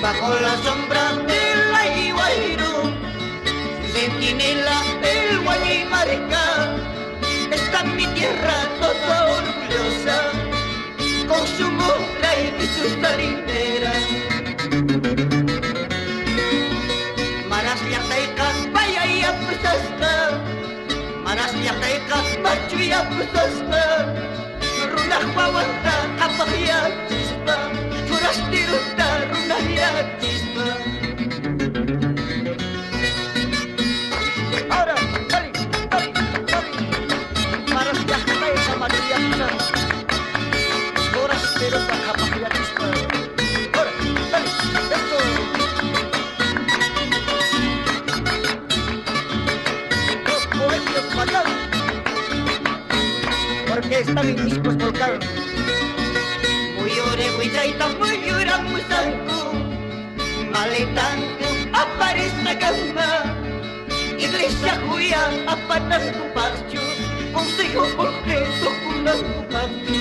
bajo la sombra del aguairo, centinela del Guaymarca, está mi tierra toda orgullosa, con su mora y sus tarineras. Maras yataikas, vaya y apesasta, maras yataikas, machu y apesasta, runah wawanta, apahya chispa, forastiruta, runah ya chispa. Ahora, dale, dale, dale, maras yataikas, machu y apesasta, forastiruta, apahya chispa. Ahora, dale, esto. Porque están en discos volcados. Muyore, huichaita, muyura, musanku, maletanku, aparesta gamba, iglesia juya, apatanku parchu, consejo porqueto, kunanku parchu.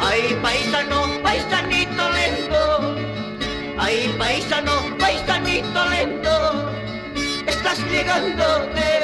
Ay, paisano, paisanito lento, ay, paisano, paisanito lento, estás llegando de